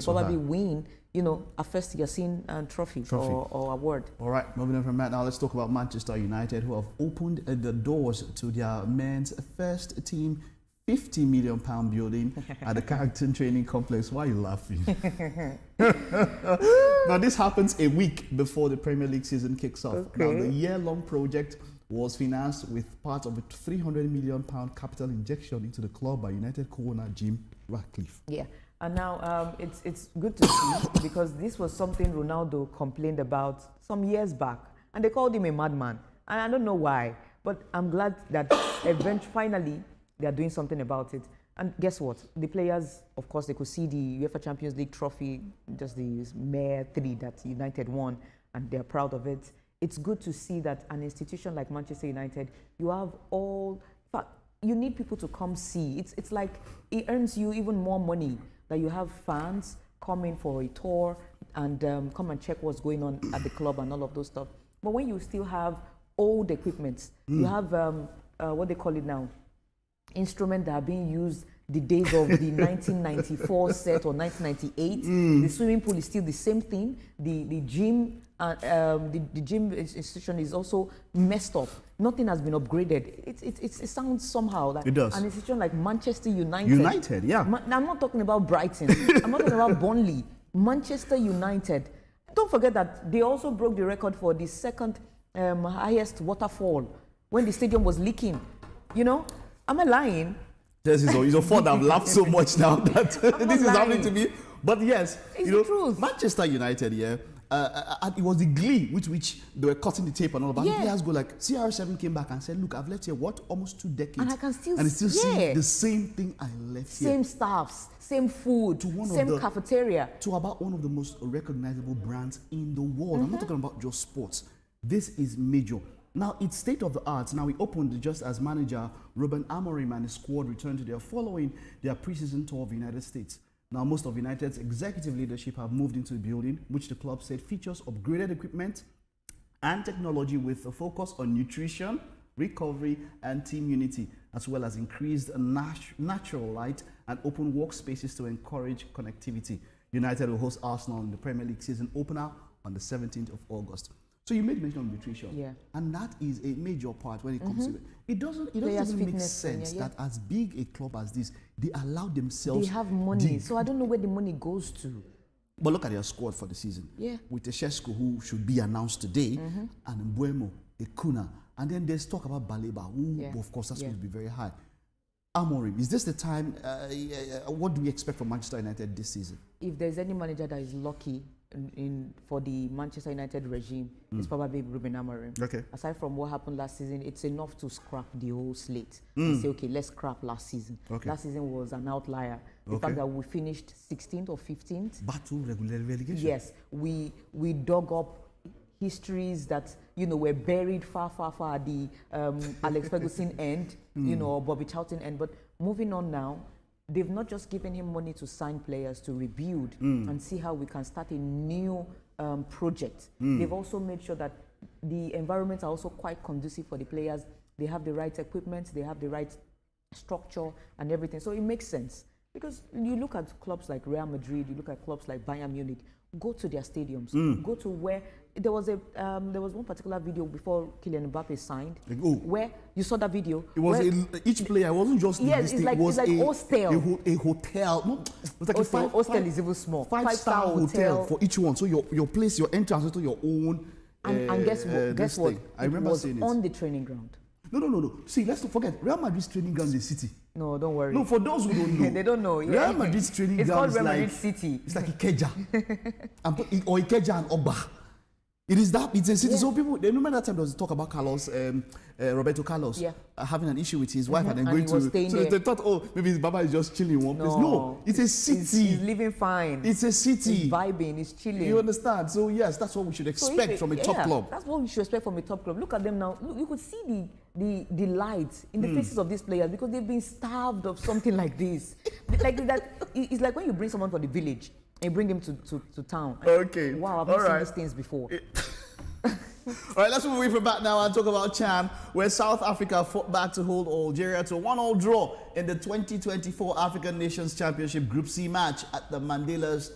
probably win, you know, a first year scene trophy. Or award. All right, moving on from that, now let's talk about Manchester United, who have opened the doors to their men's first team £50 million building at the Carrington training complex. Why are you laughing? Now, this happens a week before the Premier League season kicks off. Okay. Now, the year-long project was financed with part of a £300 million capital injection into the club by United co-owner Jim Ratcliffe. Yeah, and now it's good to see because this was something Ronaldo complained about some years back, and they called him a madman, and I don't know why, but I'm glad that finally they are doing something about it. And guess what? The players, of course, they could see the UEFA Champions League trophy, just the mere 3 that United won, and they're proud of it. It's good to see that an institution like Manchester United, you have all, in fact, you need people to come see. It's like it earns you even more money that you have fans coming for a tour and come and check what's going on at the club and all of those stuff. But when you still have old equipment, you have what they call it now, instruments that are being used the days of the 1994 set or 1998. The swimming pool is still the same thing. The gym, the gym institution is also messed up. Nothing has been upgraded. It sounds somehow like it does. An institution like Manchester United. United, yeah. I'm not talking about Brighton. I'm not talking about Burnley. Manchester United. Don't forget that they also broke the record for the second highest waterfall when the stadium was leaking. You know, am I lying? This is your fault. I've laughed so much now that this is happening to me. But yes, it's the truth. Manchester United, yeah. It was the glee with which they were cutting the tape and all of that. Yeah. Players go like, CR7 came back and said, look, I've left here, almost 2 decades. And I can still see the same thing I left here. Same staffs, same food, same cafeteria. To about one of the most recognizable brands in the world. I'm not talking about just sports. This is major. Now, it's state of the art. Now, we opened just as manager Ruben Amorim and his squad returned to their following their preseason tour of the United States. Now, most of United's executive leadership have moved into the building, which the club said features upgraded equipment and technology with a focus on nutrition, recovery, and team unity, as well as increased natural light and open workspaces to encourage connectivity. United will host Arsenal in the Premier League season opener on the 17th of August. So you made mention of nutrition, and that is a major part when it comes to it. It doesn't even make sense that as big a club as this, they allow themselves. They have money, so I don't know where the money goes to. But look at their squad for the season. Yeah, with Sheshko, who should be announced today, and Mbuemo, Ekuna, and then there's talk about Baleba, who of course that's going to be very high. Amorim, is this the time? What do we expect from Manchester United this season? If there's any manager that is lucky for the Manchester United regime, it's probably Ruben Amorim. Okay. Aside from what happened last season, it's enough to scrap the whole slate and say, okay, let's scrap last season. Okay. Last season was an outlier. The fact that we finished 16th or 15th. Battle regular relegation. Yes, we dug up histories that were buried far at the Alex Ferguson end, or Bobby Charlton end. But moving on now, they've not just given him money to sign players to rebuild and see how we can start a new project. They've also made sure that the environments are also quite conducive for the players. They have the right equipment, they have the right structure and everything. So it makes sense. Because you look at clubs like Real Madrid, you look at clubs like Bayern Munich, go to their stadiums, go to where there was one particular video before Kylian Mbappe signed, where you saw that video. It was each player. It wasn't just it's like hostel. A hotel. No, it was like hostel is even small. Five-star hotel for each one. So your place, your entrance into your own. And guess what? I remember seeing it on the training ground. No. See, let's not forget, Real Madrid's training ground is the city. No, don't worry. No, for those who don't know. They don't know. Real Madrid's training ground is like... It's called Real Madrid City. It's like Ikeja. Or Ikeja and Ogba. It is that, it's a city. So people, they remember that time there was talk about Carlos, Roberto Carlos, having an issue with his wife and then going to... So they thought, oh, maybe Baba is just chilling in one place. No, it's a city. He's living fine. It's a city. He's vibing, he's chilling. You understand? So yes, that's what we should expect from a top club. That's what we should expect from a top club. Look at them now. Look, you could see the light in the faces of these players because they've been starved of something like this. Like that, it's like when you bring someone from the village and you bring him to town. Okay. Wow, I've not seen these things before. All right, let's move away from that now and talk about CHAN, where South Africa fought back to hold Algeria to a 1-1 draw in the 2024 African Nations Championship Group C match at the Mandela's